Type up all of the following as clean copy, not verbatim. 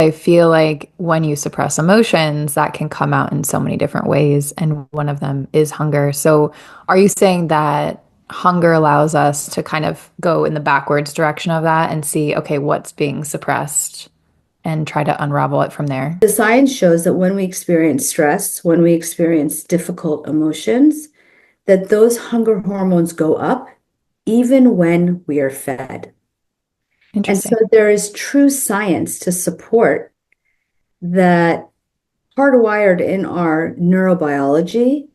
I feel like when you suppress emotions, that can come out in so many different ways, and one of them is hunger. So, are you saying that hunger allows us to kind of go in the backwards direction of that and see, okay, what's being suppressed and try to unravel it from there? The science shows that when we experience stress, when we experience difficult emotions, that those hunger hormones go up even when we are fed. And so Interesting. there is true science to support that hardwired in our neurobiology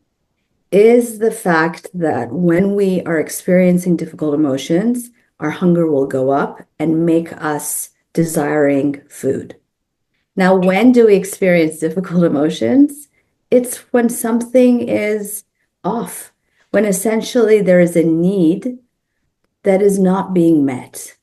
is the fact that when we are experiencing difficult emotions, our hunger will go up and make us desiring food. Now, when do we experience difficult emotions? It's when something is off, when essentially there is a need that is not being met.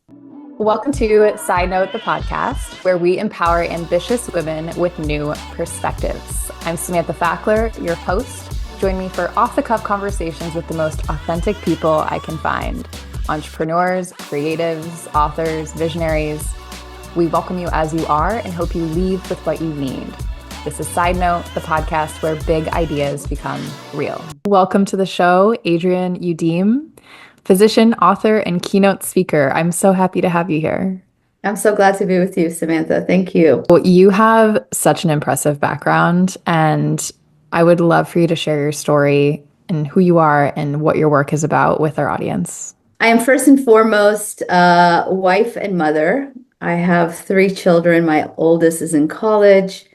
Welcome to Side Note, the podcast, where we empower ambitious women with new perspectives. I'm Samantha Fackler, your host. Join me for off-the-cuff conversations with the most authentic people I can find. Entrepreneurs, creatives, authors, visionaries. We welcome you as you are and hope you leave with what you need. This is Side Note, the podcast where big ideas become real. Welcome to the show, Adrienne Youdim, physician, author, and keynote speaker. I'm so happy to have you here. I'm so glad to be with you, Samantha. Thank you. Well, you have such an impressive background, and I would love for you to share your story and who you are and what your work is about with our audience. I am first and foremost a wife and mother. I have three children. My oldest is in college.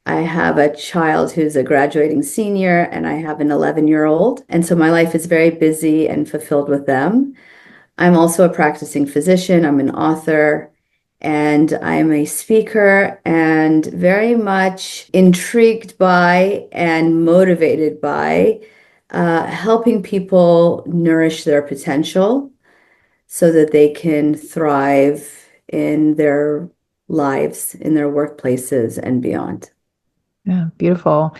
I have a child who's a graduating senior, and I have an 11-year-old. And so my life is very busy and fulfilled with them. I'm also a practicing physician. I'm an author, and I'm a speaker, and very much intrigued by and motivated by helping people nourish their potential so that they can thrive in their lives, in their workplaces, and beyond. Yeah, beautiful.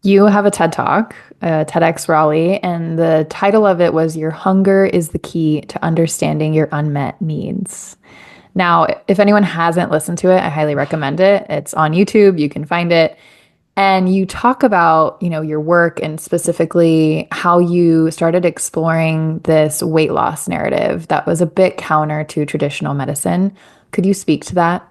You have a TED Talk, TEDx Raleigh, and the title of it was Your Hunger is the Key to Understanding Your Unmet Needs. Now, if anyone hasn't listened to it, I highly recommend it. It's on YouTube, you can find it. And you talk about, your work and specifically how you started exploring this weight loss narrative that was a bit counter to traditional medicine. Could you speak to that?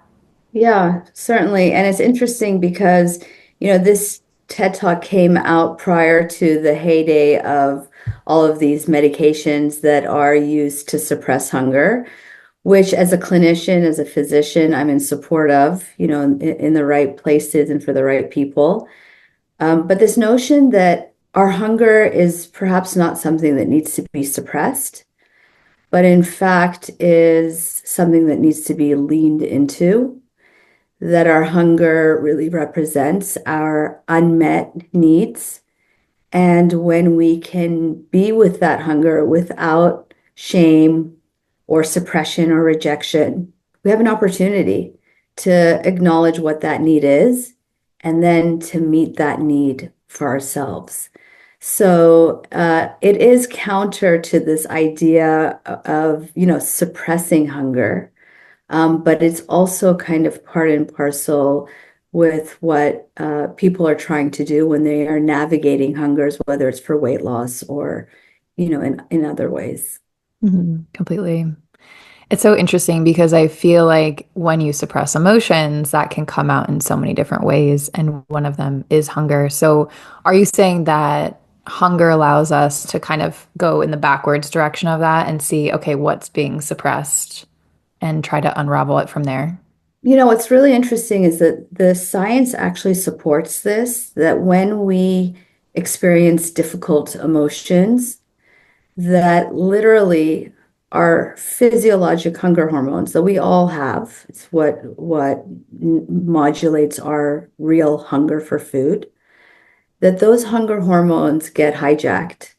Yeah, certainly. And it's interesting because, this TED Talk came out prior to the heyday of all of these medications that are used to suppress hunger, which as a clinician, as a physician, I'm in support of, in the right places and for the right people. But this notion that our hunger is perhaps not something that needs to be suppressed, but in fact is something that needs to be leaned into, that our hunger really represents our unmet needs. And when we can be with that hunger without shame or suppression or rejection, we have an opportunity to acknowledge what that need is and then to meet that need for ourselves. So it is counter to this idea of, suppressing hunger, but it's also kind of part and parcel with what people are trying to do when they are navigating hungers, whether it's for weight loss or, in other ways. Completely. It's so interesting because I feel like when you suppress emotions, that can come out in so many different ways, and one of them is hunger. So, are you saying that hunger allows us to kind of go in the backwards direction of that and see, okay, what's being suppressed and try to unravel it from there? What's really interesting is that the science actually supports this, that when we experience difficult emotions, that literally our physiologic hunger hormones that we all have, it's what modulates our real hunger for food, that those hunger hormones get hijacked.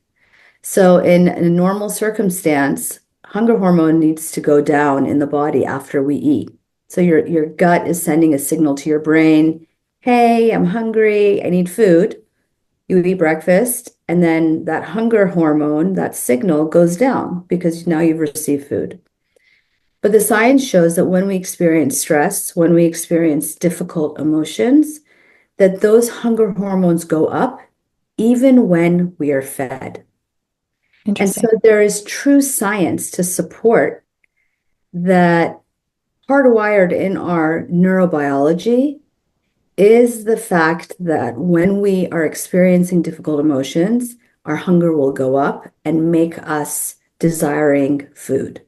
So in a normal circumstance, hunger hormone needs to go down in the body after we eat. So your gut is sending a signal to your brain, hey, I'm hungry, I need food. You eat breakfast, and then that hunger hormone, that signal goes down because now you've received food. But the science shows that when we experience stress, when we experience difficult emotions, that those hunger hormones go up even when we are fed. And so Interesting. there is true science to support that hardwired in our neurobiology is the fact that when we are experiencing difficult emotions, our hunger will go up and make us desiring food.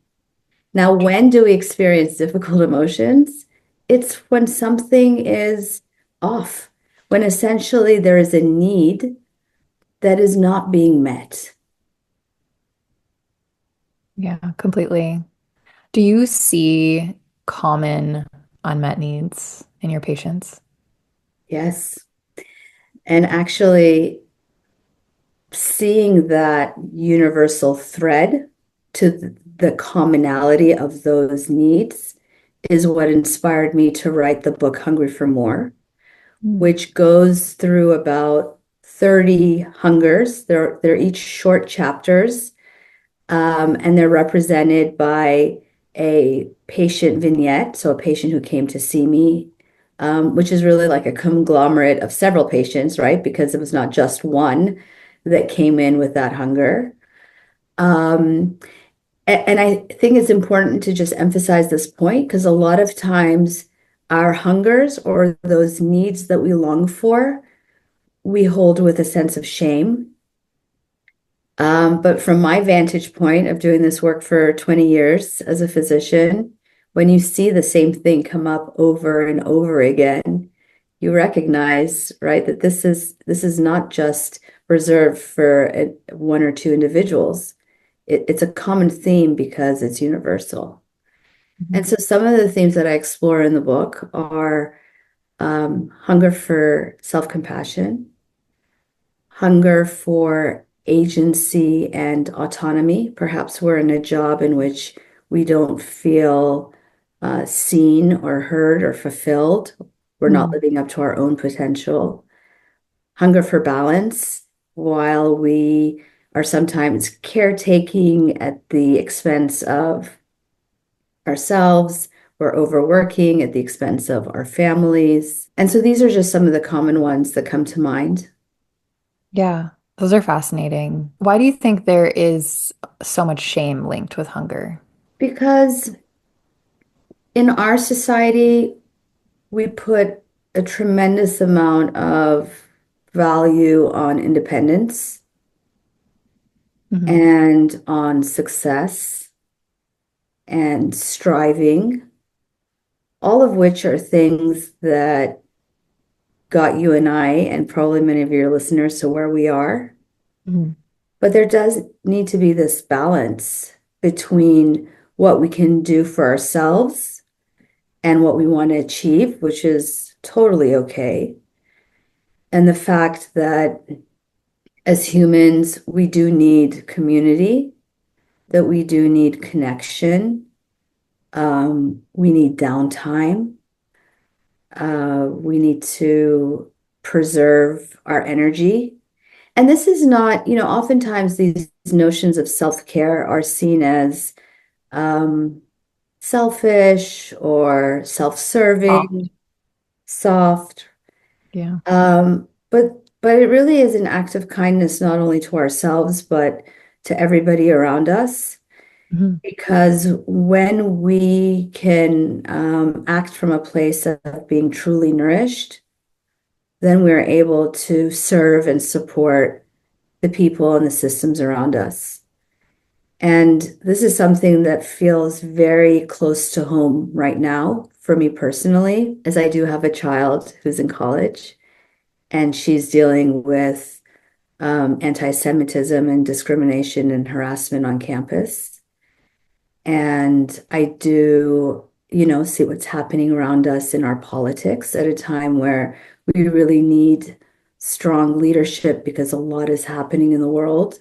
Now, when do we experience difficult emotions? It's when something is off, when essentially there is a need that is not being met. Yeah, completely. Do you see common unmet needs in your patients? Yes. And actually, seeing that universal thread to the commonality of those needs is what inspired me to write the book Hungry for More, Mm. which goes through about 30 hungers. They're each short chapters, and they're represented by a patient vignette, so a patient who came to see me, which is really like a conglomerate of several patients, right? Because it was not just one that came in with that hunger. Um, and I think it's important to just emphasize this point because a lot of times our hungers or those needs that we long for, we hold with a sense of shame. But from my vantage point of doing this work for 20 years as a physician, when you see the same thing come up over and over again, you recognize, right, that this is not just reserved for one or two individuals. It's a common theme because it's universal. And Mhm. so some of the themes that I explore in the book are hunger for self-compassion, hunger for agency and autonomy. Perhaps we're in a job in which we don't feel seen or heard or fulfilled. We're not Mhm. living up to our own potential. Hunger for balance, while we are sometimes caretaking at the expense of ourselves, we're overworking at the expense of our families. And so these are just some of the common ones that come to mind. Yeah, those are fascinating. Why do you think there is so much shame linked with hunger? Because in our society, we put a tremendous amount of value on independence Hmm. and on success and striving, all of which are things that got you and I, and probably many of your listeners, to where we are. Hmm. But there does need to be this balance between what we can do for ourselves and what we want to achieve, which is totally okay. And the fact that as humans, we do need community, that we do need connection, we need downtime, we need to preserve our energy. And this is not, oftentimes these notions of self-care are seen as um, selfish or Soft. self-serving, soft. Yeah. But it really is an act of kindness, not only to ourselves, but to everybody around us. Hmm. Because when we can act from a place of being truly nourished, then we're able to serve and support the people and the systems around us. And this is something that feels very close to home right now for me personally, as I do have a child who's in college and she's dealing with anti-Semitism and discrimination and harassment on campus. And I do, see what's happening around us in our politics at a time where we really need strong leadership because a lot is happening in the world.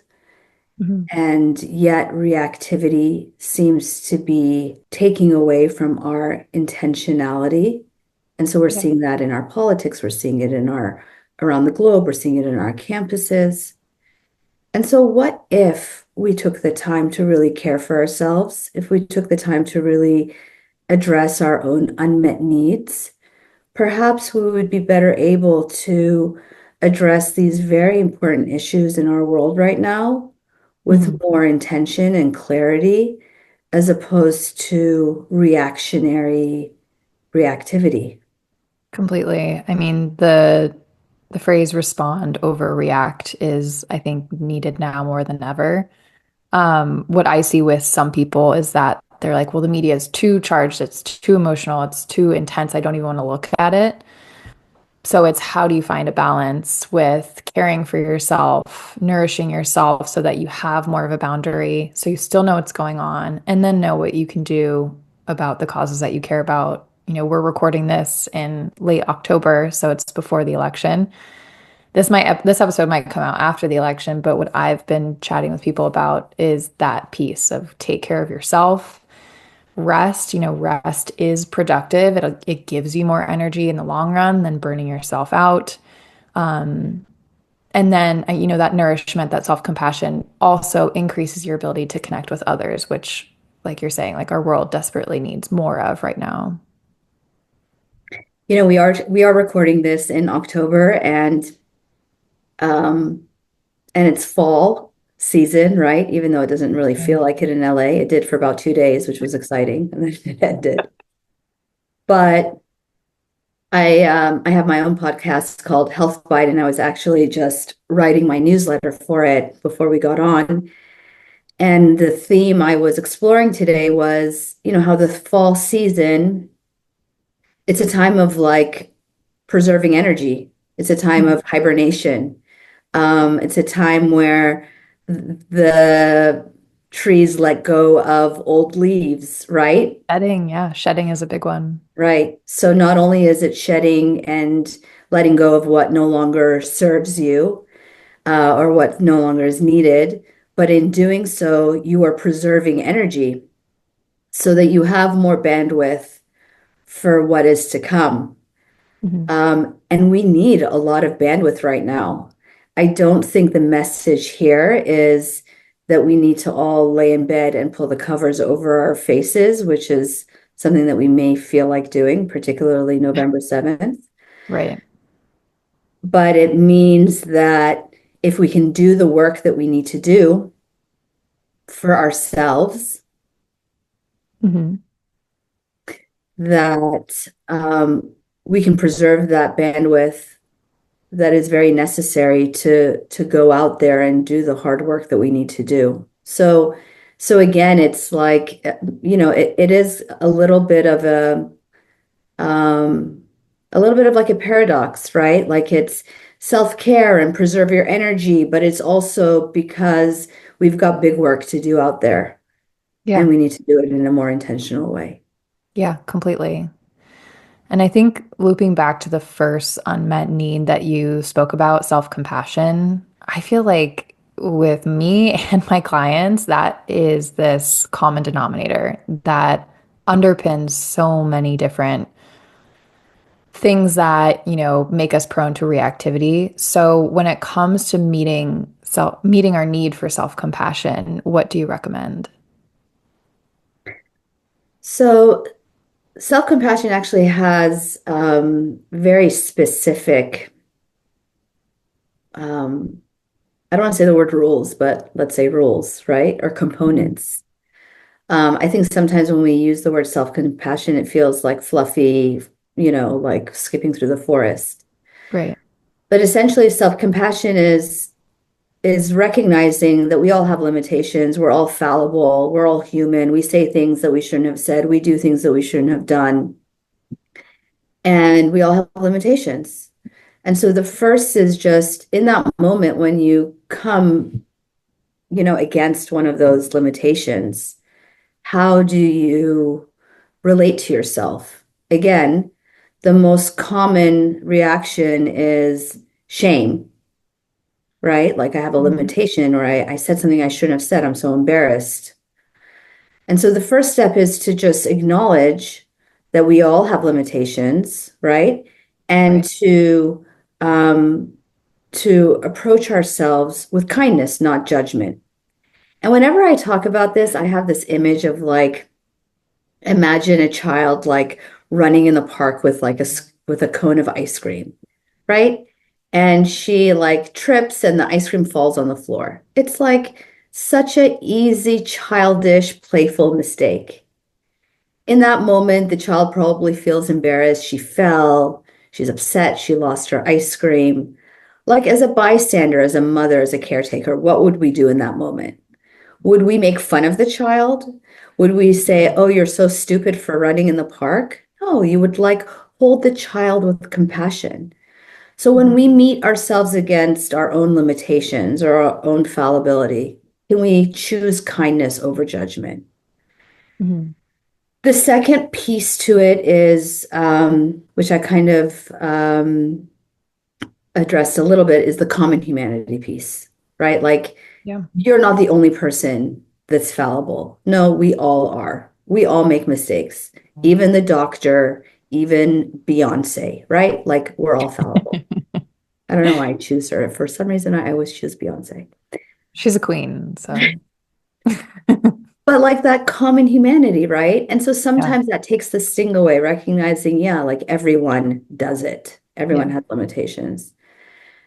Hmm. And yet reactivity seems to be taking away from our intentionality. And so we're Yeah. seeing that in our politics, we're seeing it in our around the globe, we're seeing it in our campuses. And so, what if we took the time to really care for ourselves? If we took the time to really address our own unmet needs, perhaps we would be better able to address these very important issues in our world right now with Mhm. more intention and clarity, as opposed to reactionary reactivity. Completely. I mean, the phrase respond over react is, I think, needed now more than ever. What I see with some people is that they're like, well, the media is too charged, it's too emotional, it's too intense. I don't even want to look at it. So it's how do you find a balance with caring for yourself, nourishing yourself so that you have more of a boundary, so you still know what's going on, and then know what you can do about the causes that you care about. We're recording this in late October, so it's before the election. This episode might come out after the election, but what I've been chatting with people about is that piece of take care of yourself. Rest is productive. It gives you more energy in the long run than burning yourself out. And then, that nourishment, that self-compassion also increases your ability to connect with others, which, like you're saying, like our world desperately needs more of right now. We are recording this in October, um, and it's fall season, right? Even though it doesn't really feel like it in LA. It did for about 2 days, which was exciting, and then it ended. But I have my own podcast called Health Bite, and I was actually just writing my newsletter for it before we got on. And the theme I was exploring today was, how the fall season, it's a time of like preserving energy. It's a time Mhm. of hibernation. It's a time where the trees let go of old leaves, right? Shedding, yeah, shedding is a big one. Right. So not only is it shedding and letting go of what no longer serves you, or what no longer is needed, but in doing so, you are preserving energy so that you have more bandwidth for what is to come. Mhm. And we need a lot of bandwidth right now. I don't think the message here is that we need to all lay in bed and pull the covers over our faces, which is something that we may feel like doing, particularly November 7th. Right. But it means that if we can do the work that we need to do for ourselves, Hmm. that we can preserve that bandwidth that is very necessary to go out there and do the hard work that we need to do. So again, it's like it is um, a little bit of like a paradox, right? Like it's self-care and preserve your energy, but it's also because we've got big work to do out there, and Yeah. we need to do it in a more intentional way. Yeah, completely. And I think looping back to the first unmet need that you spoke about, self-compassion, I feel like with me and my clients, that is this common denominator that underpins so many different things that, make us prone to reactivity. So when it comes to meeting our need for self-compassion, what do you recommend? So self-compassion actually has very specific, um, I don't want to say the word rules, but let's say rules, right? Or Mhm. components. I think sometimes when we use the word self-compassion, it feels like fluffy, like skipping through the forest. Right. But essentially, self-compassion is recognizing that we all have limitations. We're all fallible. We're all human. We say things that we shouldn't have said. We do things that we shouldn't have done. And we all have limitations. And so the first is just in that moment when you come, against one of those limitations, how do you relate to yourself? Again, the most common reaction is shame, right? Like I have a Mhm. limitation, or I said something I shouldn't have said. I'm so embarrassed. And so the first step is to just acknowledge that we all have limitations, right? And Right. to um, to approach ourselves with kindness, not judgment. And whenever I talk about this, I have this image of like, imagine a child like running in the park with like with a cone of ice cream, right? And she like trips and the ice cream falls on the floor. It's like such a easy, childish, playful mistake. In that moment, the child probably feels embarrassed. She fell. She's upset. She lost her ice cream. Like, as a bystander, as a mother, as a caretaker, what would we do in that moment? Would we make fun of the child? Would we say, oh, you're so stupid for running in the park? No, you would like hold the child with compassion. So when we meet ourselves against our own limitations or our own fallibility, can we choose kindness over judgment? Mhm. The second piece to it is, which I kind of addressed a little bit, is the common humanity piece, right? Like, Yeah. you're not the only person that's fallible. No, we all are. We all make mistakes. Even the doctor, even Beyonce, right? Like, we're all fallible. I don't know why I choose her. For some reason, I always choose Beyonce. She's a queen, so But like that common humanity, right? And so yeah. sometimes that takes the sting away, recognizing, yeah, like everyone does it. Yeah. Everyone has limitations.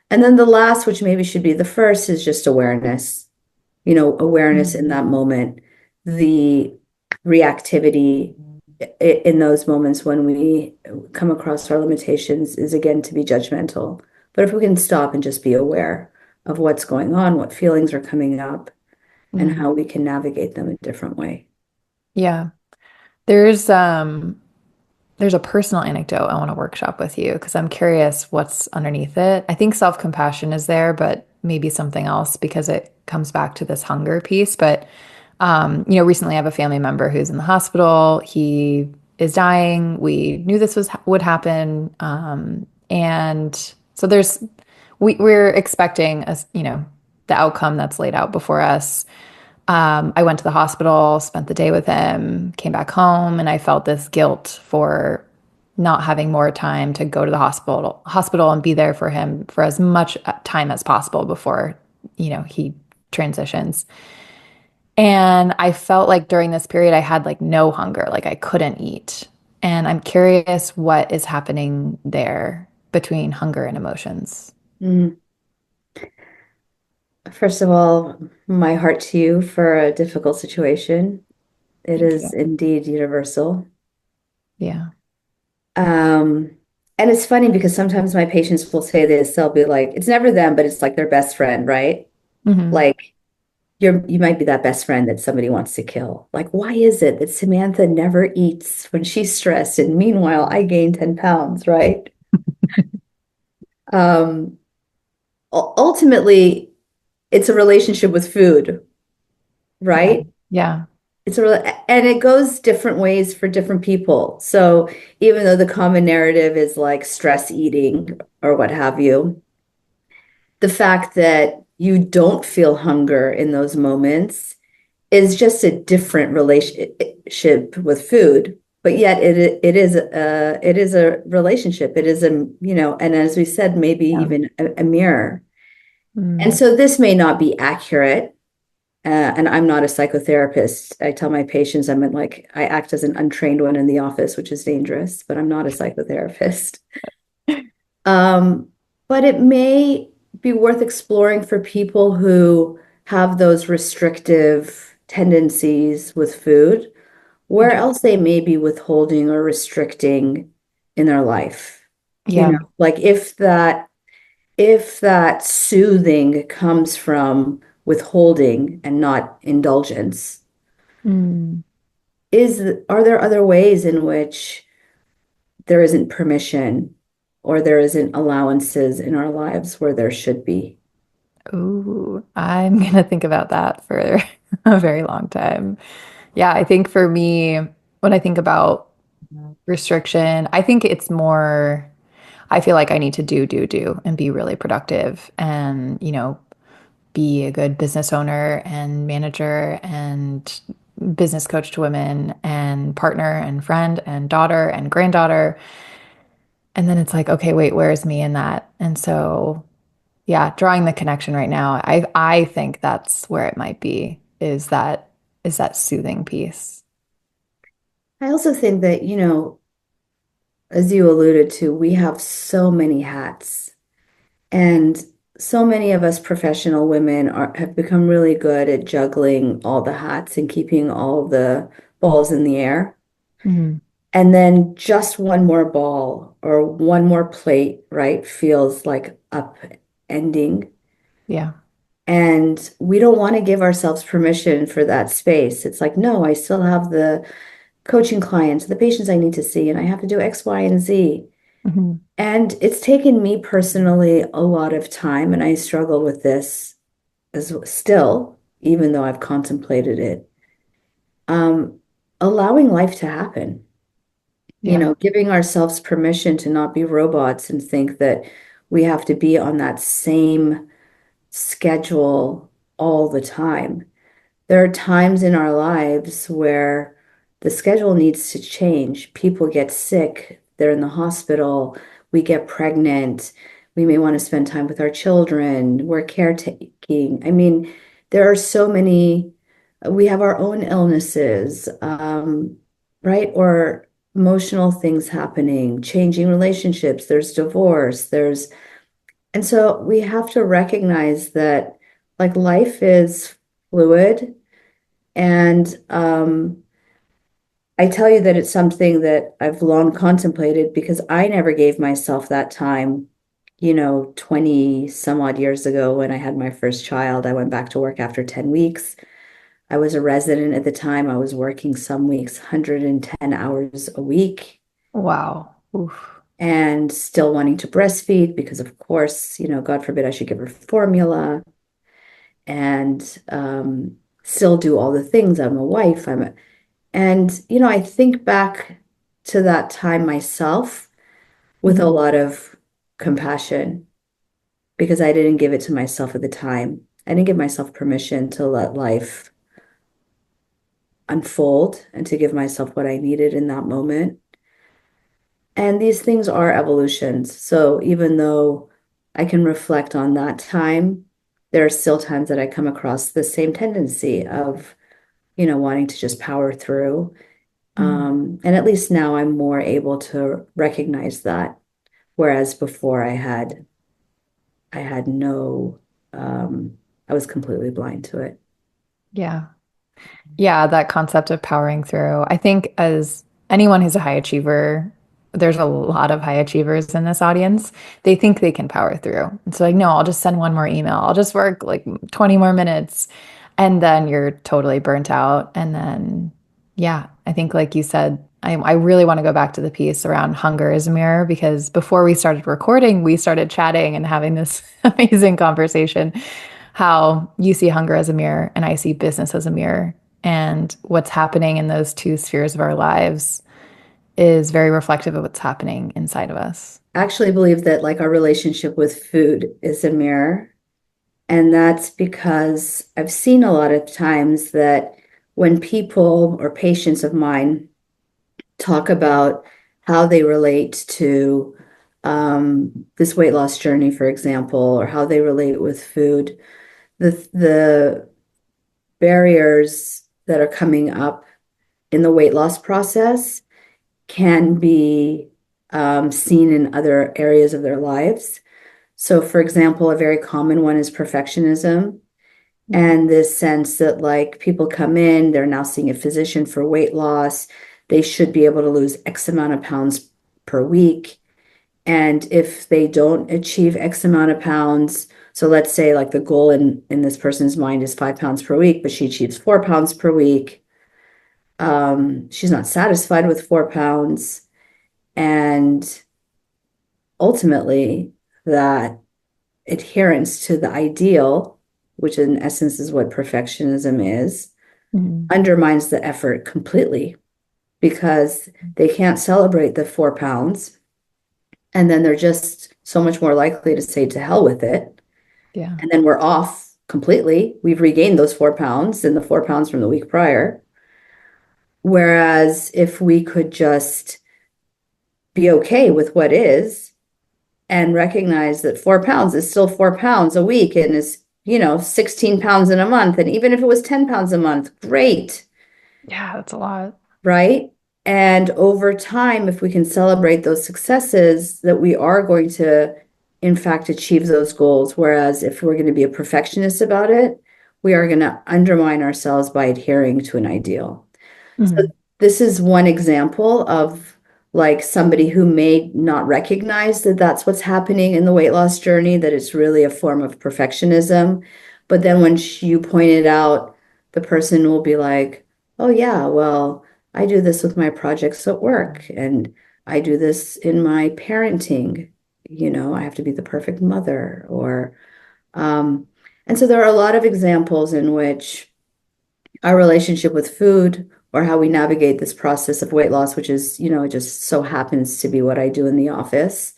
And then the last, which maybe should be the first, is just awareness. Awareness in Mhm. that moment, the reactivity in those moments when we come across our limitations is again to be judgmental. But if we can stop and just be aware of what's going on, what feelings are coming up, and Mm. how we can navigate them a different way. Yeah. There's um there's a personal anecdote I want to workshop with you because I'm curious what's underneath it. I think self-compassion is there, but maybe something else because it comes back to this hunger piece. But recently I have a family member who's in the hospital. He is dying. We knew this would happen. And so we're expecting the outcome that's laid out before us. I went to the hospital, spent the day with him, came back home, and I felt this guilt for not having more time to go to the hospital and be there for him for as much time as possible before, he transitions. And I felt like during this period I had like no hunger, like I couldn't eat. And I'm curious what is happening there between hunger and emotions. Mm. First of all, my heart to you for a difficult situation. It Thank is you. indeed universal. Yeah. Um, and it's funny because sometimes my patients will say this, they'll be like, it's never them, but it's like their best friend, right? Hmm. Like you might be that best friend that somebody wants to kill. Like, why is it that Samantha never eats when she's stressed? And meanwhile, I gain 10 pounds, right? Um, Ultimately, it's a relationship with food, Yeah. right? Yeah. And it goes different ways for different people. So even though the common narrative is like stress eating or what have you, the fact that you don't feel hunger in those moments is just a different relationship with food. But yet it is a relationship. It is and as we said, maybe Yeah. even a mirror. And Mm. so this may not be accurate. And I'm not a psychotherapist. I tell my patients I act as an untrained one in the office, which is dangerous, but I'm not a psychotherapist. Um, but it may be worth exploring for people who have those restrictive tendencies with food, where Interesting. else they may be withholding or restricting in their life. Yeah. Like if that soothing comes from withholding and not indulgence, Mm. are there other ways in which there isn't permission or there isn't allowances in our lives where there should be? Ooh, I'm gonna think about that for a very long time. Yeah, I think for me, when I think about restriction, I think it's more, I feel like I need to do, and be really productive and, be a good business owner and manager and business coach to women and partner and friend and daughter and granddaughter. And then it's like, okay, wait, where's me in that? And so Yeah, drawing the connection right now. I think that's where it might be, is that soothing piece. I also think that, as you alluded to, we have so many hats. And so many of us professional women have become really good at juggling all the hats and keeping all the balls in the air. Mhm. And then just one more ball or one more plate, right, feels like upending. Yeah. And we don't want to give ourselves permission for that space. It's like, no, I still have the coaching clients, the patients I need to see, and I have to do X, Y, and Z. Mhm. And it's taken me personally a lot of time, and I struggle with this as still, even though I've contemplated it. Um, Allowing life to happen, Yeah. giving ourselves permission to not be robots and think that we have to be on that same schedule all the time. There are times in our lives where the schedule needs to change. People get sick, they're in the hospital, we get pregnant, we may want to spend time with our children, we're caretaking. I mean, there are so many, we have our own illnesses, right? Or emotional things happening, changing relationships, there's divorce, and so we have to recognize that like life is fluid and I tell you that it's something that I've long contemplated because I never gave myself that time. 20 some odd years ago when I had my first child, I went back to work after 10 weeks. I was a resident at the time. I was working some weeks 110 hours a week Wow. Oof. and still wanting to breastfeed because, of course, God forbid I should give her formula and still do all the things. I'm a wife. I think back to that time myself with a Mhm. lot of compassion because I didn't give it to myself at the time. I didn't give myself permission to let life unfold and to give myself what I needed in that moment. And these things are evolutions. So even though I can reflect on that time, there are still times that I come across the same tendency of, wanting to just power through. Mhm. And at least now I'm more able to recognize that. Whereas before I had no, I was completely blind to it. Yeah. Yeah, that concept of powering through. I think as anyone who's a high achiever, there's a lot of high achievers in this audience. They think they can power through. And so like, no, I'll just send one more email. I'll just work like 20 more minutes. And then you're totally burnt out. And then, yeah, I think like you said, I really want to go back to the piece around hunger as a mirror because before we started recording, we started chatting and having this amazing conversation how you see hunger as a mirror and I see business as a mirror. And what's happening in those two spheres of our lives is very reflective of what's happening inside of us. I actually believe that like our relationship with food is a mirror. And that's because I've seen a lot of times that when people or patients of mine talk about how they relate to this weight loss journey, for example, or how they relate with food, the barriers that are coming up in the weight loss process can be seen in other areas of their lives. So, for example, a very common one is perfectionism. Mhm. And this sense that like people come in, they're now seeing a physician for weight loss. They should be able to lose X amount of pounds per week. And if they don't achieve X amount of pounds, so let's say like the goal in this person's mind is 5 pounds per week, but she achieves 4 pounds per week. She's not satisfied with 4 pounds. And ultimately, that adherence to the ideal, which in essence is what perfectionism is, Mhm. undermines the effort completely because they can't celebrate the 4 pounds. And then they're just so much more likely to say to hell with it. Yeah. And then we're off completely. We've regained those 4 pounds and the 4 pounds from the week prior. Whereas if we could just be okay with what is and recognize that 4 pounds is still 4 pounds a week and is, 16 pounds in a month. And even if it was 10 pounds a month, great, Yeah, that's a lot. right? And over time, if we can celebrate those successes, that we are going to, in fact, achieve those goals. Whereas if we're going to be a perfectionist about it, we are going to undermine ourselves by adhering to an ideal. So Mhm. this is one example of like somebody who may not recognize that that's what's happening in the weight loss journey, that it's really a form of perfectionism. But then when you point it out, the person will be like, oh, yeah, well, I do this with my projects at work, and I do this in my parenting. I have to be the perfect mother, um, and so there are a lot of examples in which our relationship with food or how we navigate this process of weight loss, which is, it just so happens to be what I do in the office,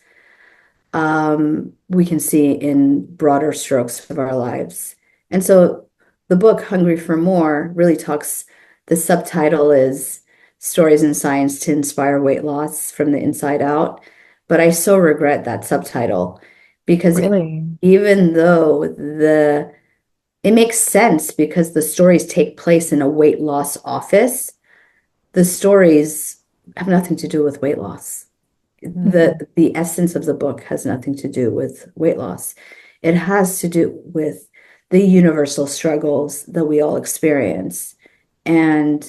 we can see in broader strokes of our lives. And so the book, Hungry for More, really talks, the subtitle is Stories in Science to Inspire Weight Loss from the Inside Out. But I so regret that subtitle because Really? even though it makes sense because the stories take place in a weight loss office. The stories have nothing to do with weight loss. Mhm. The essence of the book has nothing to do with weight loss. It has to do with the universal struggles that we all experience. And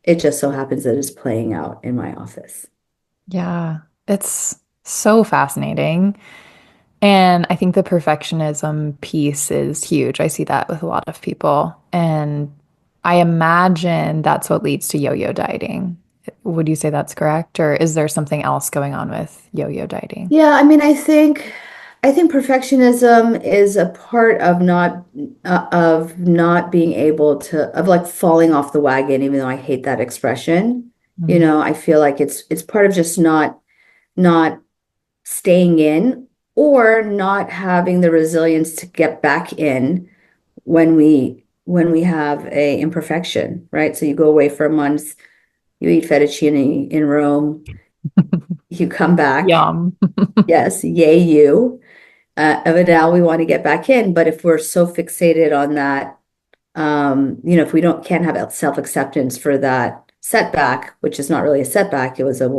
it just so happens that it's playing out in my office. Yeah, it's so fascinating. And I think the perfectionism piece is huge. I see that with a lot of people. And I imagine that's what leads to yo-yo dieting. Would you say that's correct? Or is there something else going on with yo-yo dieting? Yeah, I mean, I think perfectionism is a part of not being able to, of like falling off the wagon, even though I hate that expression. Mm. I feel like it's part of just not staying in or not having the resilience to get back in when we have a imperfection, right? So you go away for a month, you eat fettuccine in Rome, you come back, Yum. yes, yay you. But now we want to get back in. But if we're so fixated on that, if we can't have self-acceptance for that setback, which is not really a setback, it was a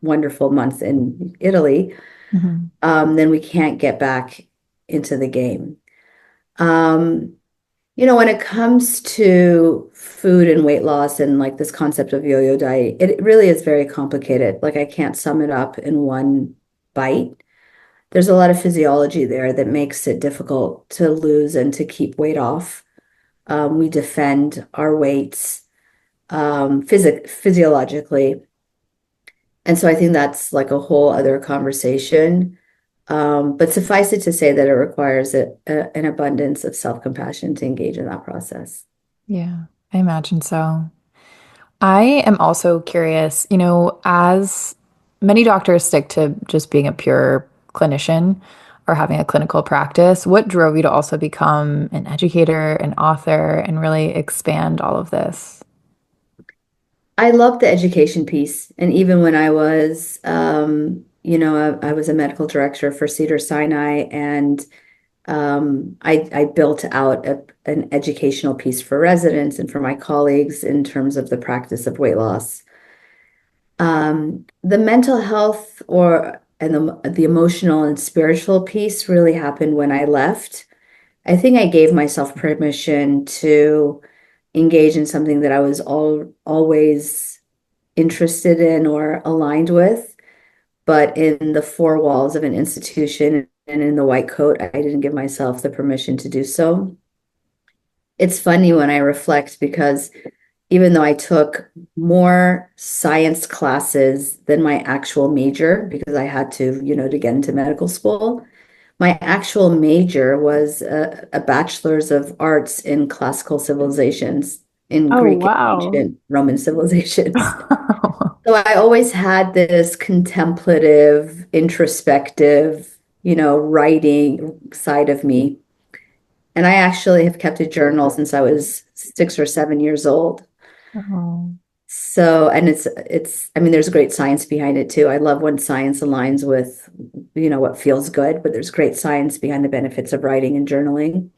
wonderful month in Italy, Mhm. then we can't get back into the game. Um, when it comes to food and weight loss and like this concept of yo-yo diet, it really is very complicated. Like I can't sum it up in one bite. There's a lot of physiology there that makes it difficult to lose and to keep weight off. We defend our weights physiologically. And so I think that's like a whole other conversation. But suffice it to say that it requires an abundance of self-compassion to engage in that process. Yeah, I imagine so. I am also curious, as many doctors stick to just being a pure clinician or having a clinical practice, what drove you to also become an educator, an author, and really expand all of this? I love the education piece. And even when I was, I was a medical director for Cedars-Sinai, and I built out an educational piece for residents and for my colleagues in terms of the practice of weight loss. The mental health and the emotional and spiritual piece really happened when I left. I think I gave myself permission to engage in something that I was always interested in or aligned with, but in the four walls of an institution and in the white coat, I didn't give myself the permission to do so. It's funny when I reflect because even though I took more science classes than my actual major, because I had to get into medical school, my actual major was a bachelor's of arts in classical civilizations, in Oh, Greek and wow. ancient Roman civilizations. So I always had this contemplative, introspective, writing side of me. And I actually have kept a journal since I was 6 or 7 years old. Oh. So, and I mean, there's great science behind it too. I love when science aligns with, what feels good, but there's great science behind the benefits of writing and journaling.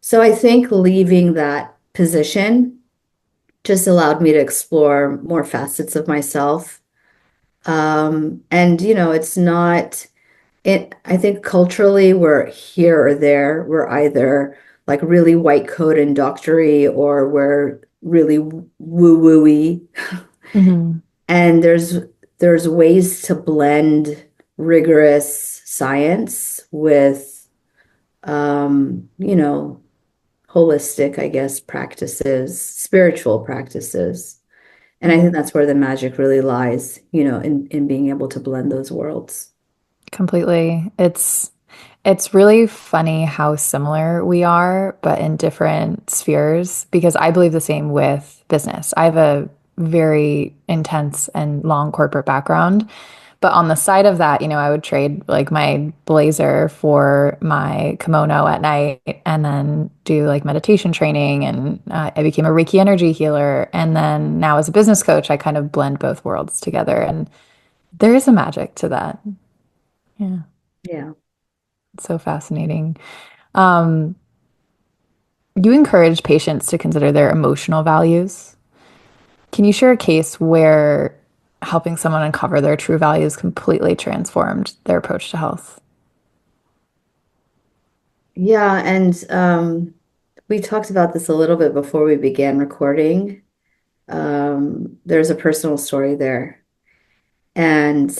So I think leaving that position just allowed me to explore more facets of myself. And it's not I think culturally we're here or there. We're either like really white coat and doctory or we're really woo-woo-y. Hmm. And there's ways to blend rigorous science with holistic, I guess, practices, spiritual practices. And I think that's where the magic really lies, in being able to blend those worlds. Completely. It's really funny how similar we are, but in different spheres, because I believe the same with business. I have a very intense and long corporate background, but on the side of that, I would trade like my blazer for my kimono at night and then do like meditation training. And I became a Reiki energy healer. And then now as a business coach, I kind of blend both worlds together. And there is a magic to that. Yeah. Yeah. It's so fascinating. Um, you encourage patients to consider their emotional values. Can you share a case where helping someone uncover their true values completely transformed their approach to health? Yeah, and we talked about this a little bit before we began recording. There's a personal story there. And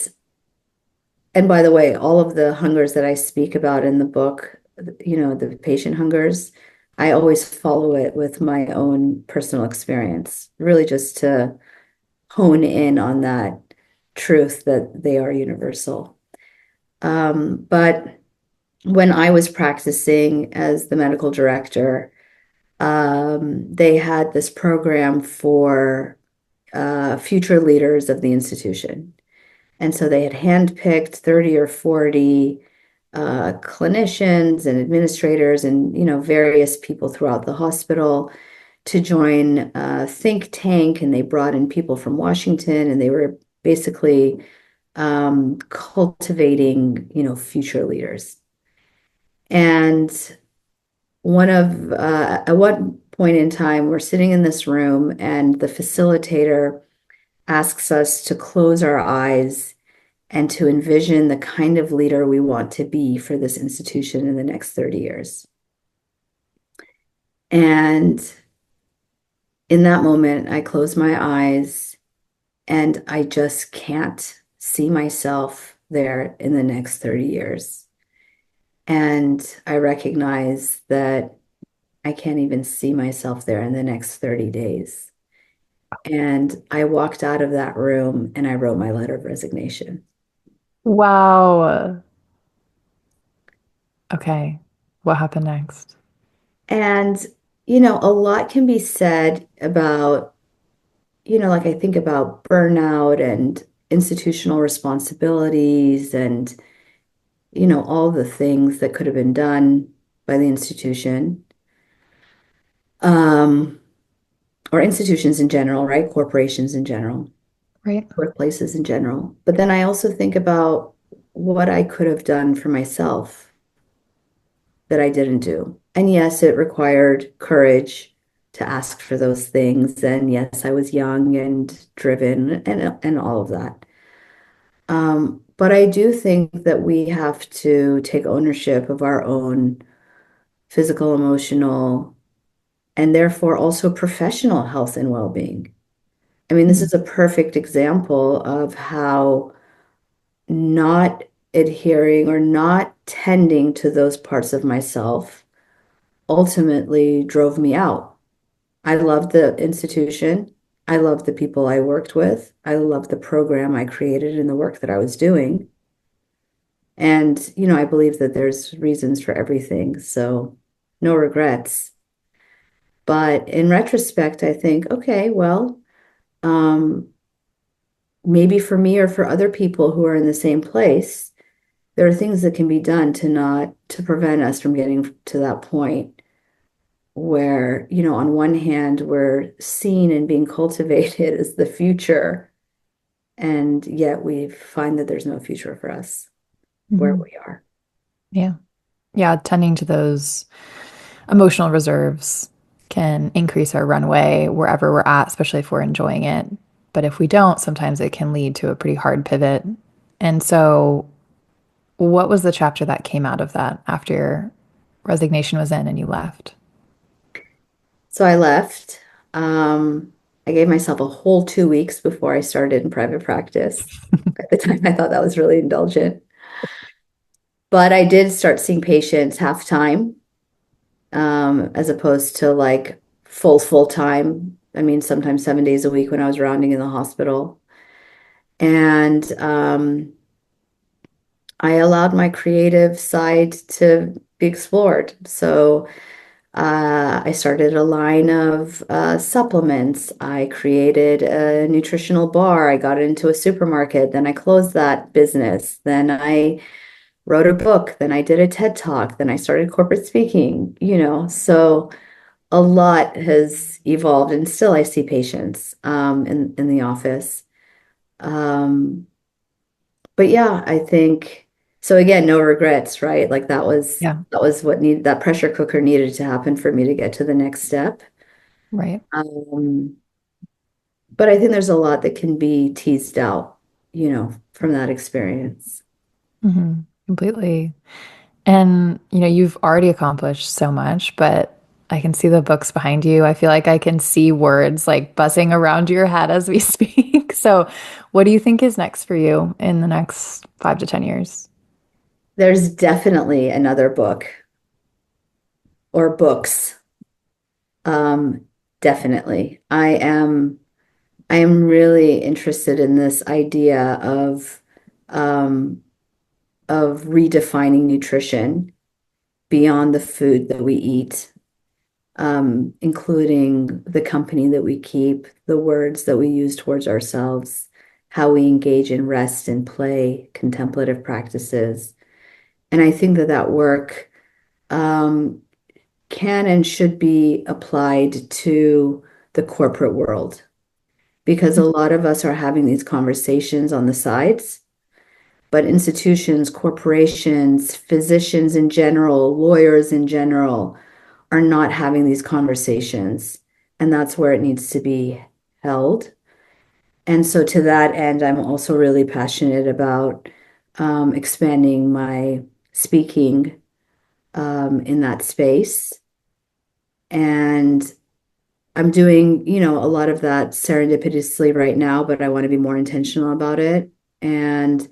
by the way, all of the hungers that I speak about in the book, the patient hungers, I always follow it with my own personal experience, really just to hone in on that truth that they are universal. But when I was practicing as the medical director, they had this program for future leaders of the institution. And so they had handpicked 30 or 40 clinicians and administrators and, various people throughout the hospital to join a think tank. And they brought in people from Washington and they were basically cultivating, future leaders. And at one point in time, we're sitting in this room and the facilitator asks us to close our eyes and to envision the kind of leader we want to be for this institution in the next 30 years. And in that moment, I close my eyes and I just can't see myself there in the next 30 years. And I recognize that I can't even see myself there in the next 30 days. And I walked out of that room and I wrote my letter of resignation. Wow. Okay. What happened next? And, a lot can be said about, like I think about burnout and institutional responsibilities and, all the things that could have been done by the institution, um, or institutions in general, right? Corporations in general, Right. workplaces in general. But then I also think about what I could have done for myself that I didn't do. And yes, it required courage to ask for those things. And yes, I was young and driven and all of that. But I do think that we have to take ownership of our own physical, emotional, and therefore also professional health and well-being. I mean, this Mhm. is a perfect example of how not adhering or not tending to those parts of myself ultimately drove me out. I loved the institution. I loved the people I worked with. I loved the program I created and the work that I was doing. And, I believe that there's reasons for everything. So no regrets. But in retrospect, I think, okay, well, um, maybe for me or for other people who are in the same place, there are things that can be done to prevent us from getting to that point where, on one hand, we're seen and being cultivated as the future, and yet we find that there's no future for us where Hmm. we are. Yeah. Yeah. Tending to those emotional reserves can increase our runway wherever we're at, especially if we're enjoying it. But if we don't, sometimes it can lead to a pretty hard pivot. And so, what was the chapter that came out of that after your resignation was in and you left? So I left. I gave myself a whole 2 weeks before I started in private practice. At the time, I thought that was really indulgent. But I did start seeing patients half time, as opposed to like full time. I mean, sometimes 7 days a week when I was rounding in the hospital. And I allowed my creative side to be explored. So I started a line of supplements. I created a nutritional bar. I got into a supermarket. Then I closed that business. Then I wrote a book. Then I did a TED Talk. Then I started corporate speaking. So a lot has evolved, and still I see patients in the office. Um, but yeah, I think so. Again, no regrets, right? Like Yeah. that was what needed, that pressure cooker needed to happen for me to get to the next step. Right. Um, but I think there's a lot that can be teased out, from that experience. Completely. And, you've already accomplished so much, but I can see the books behind you. I feel like I can see words like buzzing around your head as we speak. So, what do you think is next for you in the next 5 to 10 years? There's definitely another book or books. Um, definitely. I am really interested in this idea um, of redefining nutrition beyond the food that we eat, including the company that we keep, the words that we use towards ourselves, how we engage in rest and play, contemplative practices. And I think that that work um, can and should be applied to the corporate world because a lot of us are having these conversations on the sides, but institutions, corporations, physicians in general, lawyers in general are not having these conversations. And that's where it needs to be held. And so, to that end, I'm also really passionate about expanding my speaking in that space. And I'm doing, a lot of that serendipitously right now, but I want to be more intentional about it. And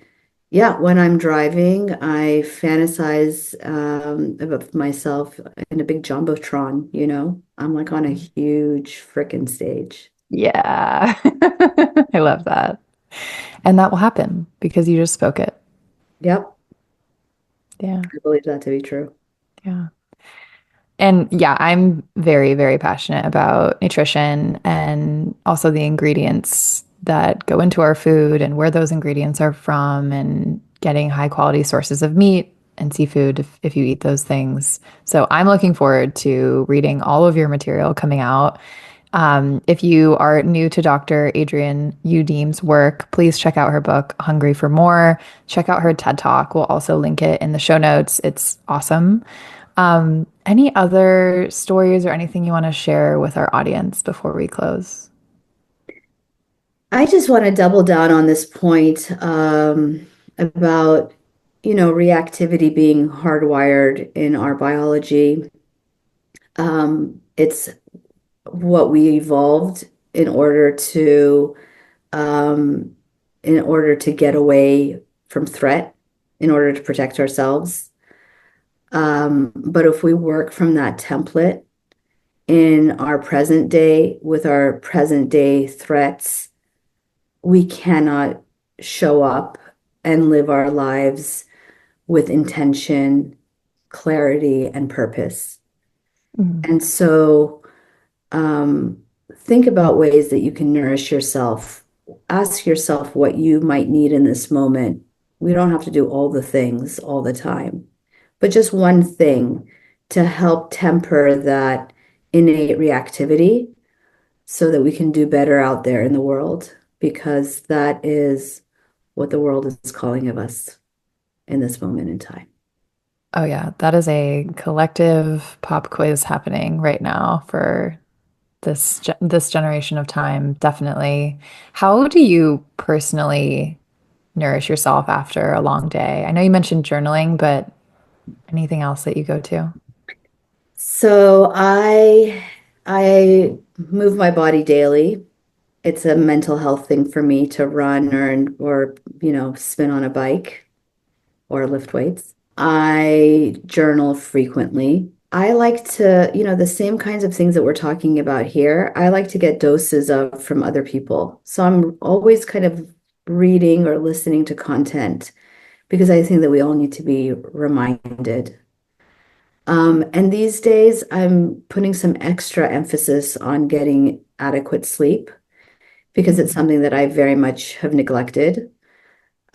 yeah, when I'm driving, I fantasize about myself in a big jumbotron. I'm like on a huge freaking stage. Yeah. I love that. And that will happen because you just spoke it. Yep, Yeah. I believe that to be true. Yeah. And yeah, I'm very, very passionate about nutrition and also the ingredients that go into our food and where those ingredients are from and getting high quality sources of meat and seafood if you eat those things. So I'm looking forward to reading all of your material coming out. If you are new to Dr. Adrienne Youdim's work, please check out her book, Hungry for More. Check out her TED Talk. We'll also link it in the show notes. It's awesome. Any other stories or anything you want to share with our audience before we close? I just want to double down on this point about, reactivity being hardwired in our biology. It's what we evolved in order to um, in order to get away from threat, in order to protect ourselves. But if we work from that template in our present day with our present day threats, we cannot show up and live our lives with intention, clarity, and purpose. Mhm. And so um, think about ways that you can nourish yourself. Ask yourself what you might need in this moment. We don't have to do all the things all the time, but just one thing to help temper that innate reactivity so that we can do better out there in the world, because that is what the world is calling of us in this moment in time. Oh yeah, that is a collective pop quiz happening right now for this generation of time, definitely. How do you personally nourish yourself after a long day? I know you mentioned journaling, but anything else that you go to? So I move my body daily. It's a mental health thing for me to run or spin on a bike or lift weights. I journal frequently. I like to the same kinds of things that we're talking about here, I like to get doses of from other people. So I'm always kind of reading or listening to content because I think that we all need to be reminded. And these days, I'm putting some extra emphasis on getting adequate sleep because it's something that I very much have neglected.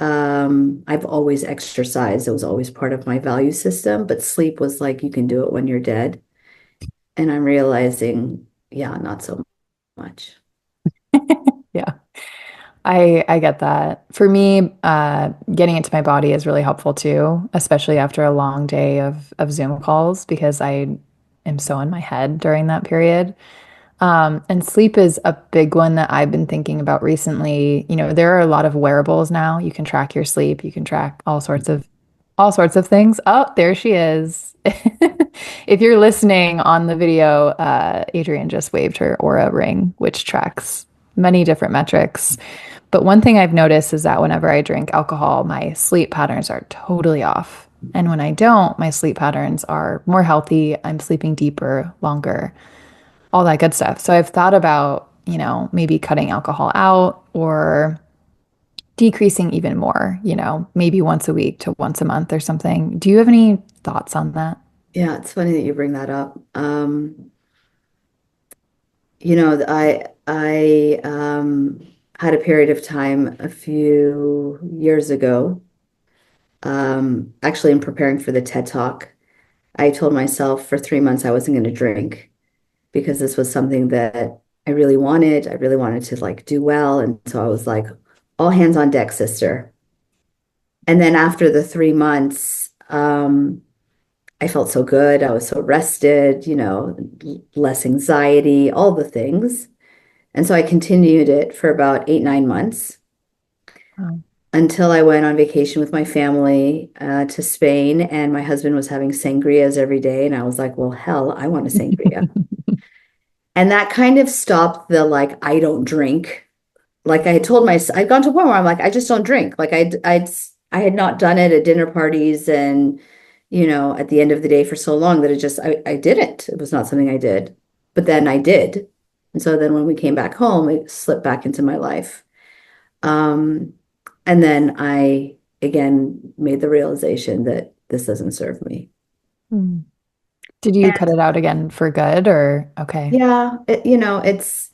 I've always exercised. It was always part of my value system, but sleep was like, you can do it when you're dead. And I'm realizing, yeah, not so much. Yeah. I get that. For me, getting into my body is really helpful too, especially after a long day of Zoom calls because I am so in my head during that period. And sleep is a big one that I've been thinking about recently. You know, there are a lot of wearables now. You can track your sleep, you can track all sorts of things. Oh, there she is. If you're listening on the video, Adrienne just waved her Aura ring, which tracks many different metrics. But one thing I've noticed is that whenever I drink alcohol, my sleep patterns are totally off. And when I don't, my sleep patterns are more healthy. I'm sleeping deeper, longer, all that good stuff. So I've thought about, maybe cutting alcohol out or decreasing even more, maybe once a week to once a month or something. Do you have any thoughts on that? Yeah, it's funny that you bring that up. I had a period of time a few years ago. Actually, in preparing for the TED Talk, I told myself for 3 months I wasn't going to drink because this was something that I really wanted. I really wanted to like do well. And so I was like, all hands on deck, sister. And then after the 3 months, I felt so good. I was so rested, less anxiety, all the things. And so I continued it for about 8, 9 months Um, until I went on vacation with my family to Spain, and my husband was having sangrias every day. And I was like, well, hell, I want a sangria. And that kind of stopped the like, I don't drink. Like I had told myself, I'd gone to a point where I'm like, I just don't drink. Like I had not done it at dinner parties and, at the end of the day for so long that I didn't. It was not something I did. But then I did. And so then when we came back home, it slipped back into my life. Um, and then I again made the realization that this doesn't serve me. Hmm. Did you cut it out again for good or okay? Yeah, it's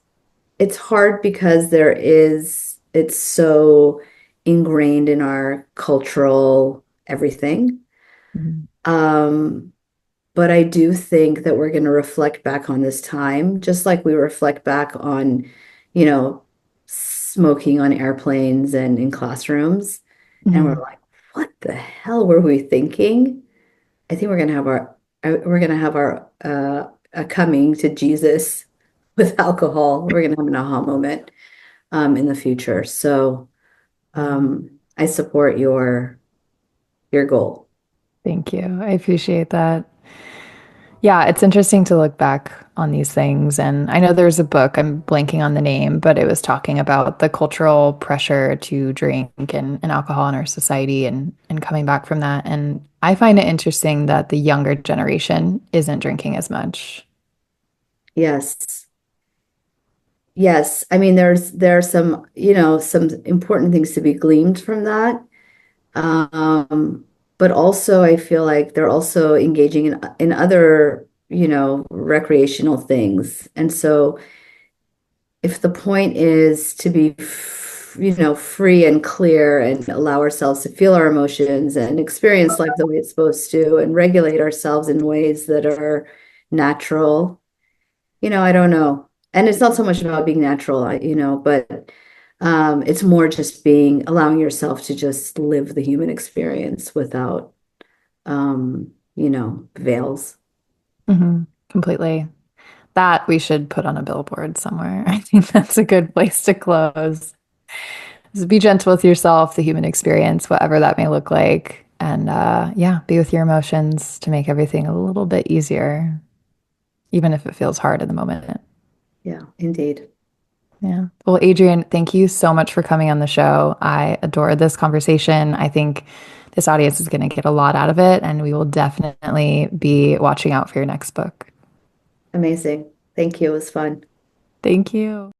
hard because it's so ingrained in our cultural everything. Mhm. Um, but I do think that we're going to reflect back on this time, just like we reflect back on, you know, smoking on airplanes and in classrooms. And we're Mhm. like, what the hell were we thinking? I think we're going to have our a coming to Jesus with alcohol. We're going to have an aha moment in the future. So I support your goal. Thank you. I appreciate that. Yeah, it's interesting to look back on these things. And I know there's a book, I'm blanking on the name, but it was talking about the cultural pressure to drink and alcohol in our society and coming back from that. And I find it interesting that the younger generation isn't drinking as much. Yes. Yes. I mean, there are some important things to be gleaned from that. Um, but also I feel like they're also engaging in other, recreational things. And so if the point is to be, free and clear and allow ourselves to feel our emotions and experience life the way it's supposed to and regulate ourselves in ways that are natural, I don't know. And it's not so much about being natural, but it's more just allowing yourself to just live the human experience without, veils. Completely. That we should put on a billboard somewhere. I think that's a good place to close. Just be gentle with yourself, the human experience, whatever that may look like. And yeah, be with your emotions to make everything a little bit easier, even if it feels hard in the moment. Yeah, indeed. Yeah. Well, Adrienne, thank you so much for coming on the show. I adored this conversation. I think this audience is going to get a lot out of it, and we will definitely be watching out for your next book. Amazing. Thank you. It was fun. Thank you.